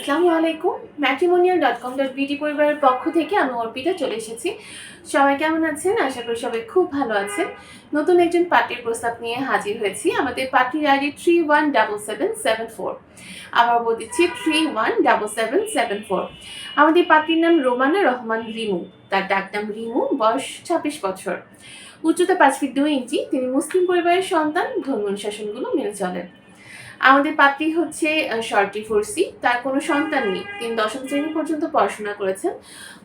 আসসালামু আলাইকুম। matrimonial.com.bd পরিবারের পক্ষ থেকে আমি অর্পিতা চলে এসেছি। সবাই কেমন আছেন? আশা করি সবাই খুব ভালো আছেন। নতুন একজন পাত্রীর প্রস্তাব নিয়ে হাজির হয়েছি। আমাদের পাত্রীর আইডি 317774। আবার বলছি 317774। আমাদের পাত্রীর নাম রোমানা রহমান রিমু। তার ডাকনাম রিমু, বয়স 26 বছর। উচ্চতা 5 ফিট 2 ইঞ্চি। তিনি মুসলিম পরিবারের সন্তান, ধর্মীয় অনুশাসনগুলো মেনে চলেন। আমাদের পাত্রী হচ্ছে শর্ট ডিভোর্সি। তার কোনো সন্তান নেই। তিনি ১০ম শ্রেণী পর্যন্ত পড়াশোনা করেছেন।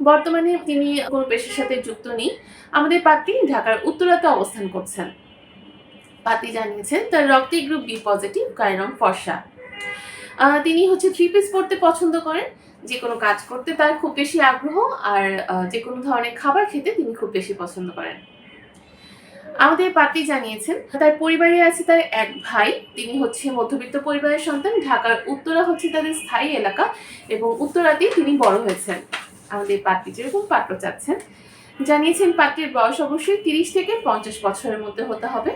বর্তমানে তিনি কোনো পেশার সাথে যুক্ত নেই। আমাদের পাত্রী ঢাকার উত্তরাতে অবস্থান করছেন। পাত্রী জানিয়েছেন তার রক্তে গ্রুপ বি পজিটিভ, গায়ের রং ফর্সা। তিনি হচ্ছে থ্রি পিস পরতে পছন্দ করেন। যে কোনো কাজ করতে তার খুব বেশি আগ্রহ, আর যে কোনো ধরনের খাবার খেতে তিনি খুব বেশি পছন্দ করেন। আমাদের পাত্রী জানিয়েছেন তার পরিবারে আছে তার এক ভাই। তিনি হচ্ছে মধ্যবিত্ত পরিবারের সন্তান। ঢাকার উত্তরা হচ্ছে তাদের স্থায়ী এলাকা এবং উত্তরাতেই তিনি বড় হয়েছেন। আমাদের পাত্রী যেরকম পাত্র চাচ্ছেন, জানিয়েছেন পাত্রীর বয়স অবশ্যই 30 থেকে 50 বছরের মধ্যে হতে হবে।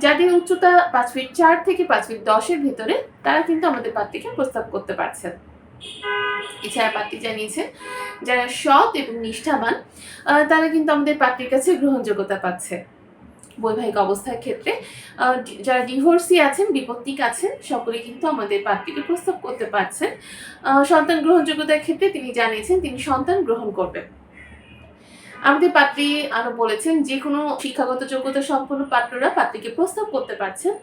যাদের উচ্চতা 5 ফিট 4 থেকে 5 ফিট 10 এর ভিতরে, তারা কিন্তু আমাদের পাত্রীকে প্রস্তাব করতে পারছেন। এছাড়া পাত্রী জানিয়েছেন যারা সৎ এবং নিষ্ঠাবান, তারা কিন্তু আমাদের পাত্রীর কাছে গ্রহণযোগ্যতা পাচ্ছে। বৈবাহিক অবস্থার ক্ষেত্রে যারা ডিভোর্সি আছেন, বিপত্তিক আছেন, সকলে কিন্তু আমাদের পাত্রীকে প্রস্তাব করতে পারছেন। সন্তান গ্রহণযোগ্যতার ক্ষেত্রে তিনি জানিয়েছেন তিনি সন্তান গ্রহণ করবেন। আমাদের পাত্রী আরো বলেছেন যে কোনো শিক্ষাগত যোগ্যতা সম্পন্ন পাত্ররা পাত্রীকে প্রস্তাব করতে পারছেন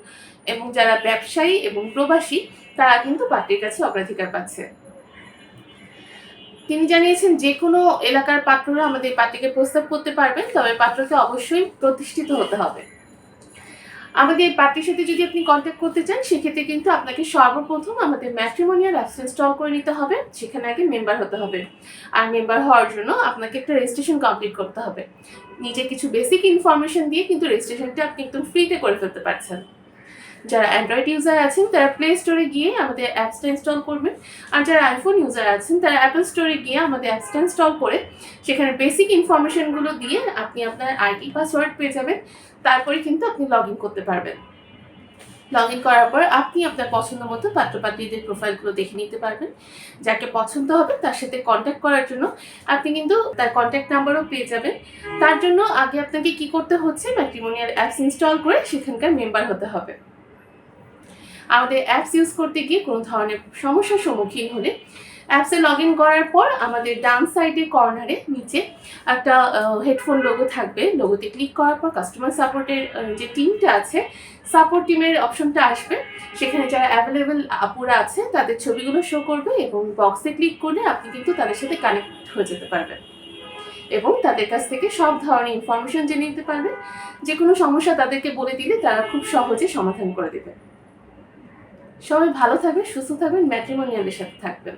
এবং যারা ব্যবসায়ী এবং প্রবাসী, তারা কিন্তু পাত্রীর কাছে অগ্রাধিকার পাচ্ছে। তিনি জানিয়েছেন যে কোনো এলাকার পাত্ররা আমাদের পাত্রীকে প্রস্তাব করতে পারবেন, তবে পাত্রকে অবশ্যই প্রতিষ্ঠিত হতে হবে। আমাদের পাত্রীর সাথে যদি আপনি কন্ট্যাক্ট করতে চান, সেক্ষেত্রে কিন্তু আপনাকে সর্বপ্রথম আমাদের ম্যাট্রিমোনিয়াল অ্যাপস ইনস্টল করে নিতে হবে। সেখানে আগে মেম্বার হতে হবে। আর মেম্বার হওয়ার জন্য আপনাকে একটা রেজিস্ট্রেশন কমপ্লিট করতে হবে। নিজে কিছু বেসিক ইনফরমেশন দিয়ে কিন্তু রেজিস্ট্রেশনটা আপনি একদম ফ্রিতে করে ফেলতে পারছেন। যারা অ্যান্ড্রয়েড ইউজার আছেন তারা প্লে স্টোরে গিয়ে আমাদের অ্যাপসটা ইনস্টল করবেন, আর যারা আইফোন ইউজার আছেন তারা অ্যাপল স্টোরে গিয়ে আমাদের অ্যাপসটা ইনস্টল করে সেখানে বেসিক ইনফরমেশনগুলো দিয়ে আপনি আপনার আইডি পাসওয়ার্ড পেয়ে যাবেন। তারপরে কিন্তু আপনি লগ ইন করতে পারবেন। লগ ইন করার পর আপনি আপনার পছন্দ মতো পাত্রপাত্রীদের প্রোফাইলগুলো দেখে নিতে পারবেন। যাকে পছন্দ হবে তার সাথে কন্ট্যাক্ট করার জন্য আপনি কিন্তু তার কন্ট্যাক্ট নাম্বারও পেয়ে যাবেন। তার জন্য আগে আপনাকে কি করতে হচ্ছে, ম্যাট্রিমোনিয়াল অ্যাপস ইনস্টল করে সেখানকার মেম্বার হতে হবে। আমাদের অ্যাপস ইউজ করতে গিয়ে কোনো ধরনের সমস্যার সম্মুখীন হলে অ্যাপসে লগ ইন করার পর আমাদের ডান সাইডে কর্নারে নিচে একটা হেডফোন লোগো থাকবে। লোগোতে ক্লিক করার পর কাস্টমার সাপোর্টের যে টিমটা আছে, সাপোর্ট টিমের অপশনটা আসবে। সেখানে যারা অ্যাভেলেবেল আপুরা আছে তাদের ছবিগুলো শো করবে এবং বক্সে ক্লিক করলে আপনি কিন্তু তাদের সাথে কানেক্ট হয়ে যেতে পারবেন এবং তাদের কাছ থেকে সব ধরনের ইনফরমেশন জেনে নিতে পারবেন। যে কোনো সমস্যা তাদেরকে বলে দিলে তারা খুব সহজে সমাধান করে দেবে। সবাই ভালো থাকবেন, সুস্থ থাকবেন, ম্যাট্রিমোনিয়ালের সাথে থাকবেন।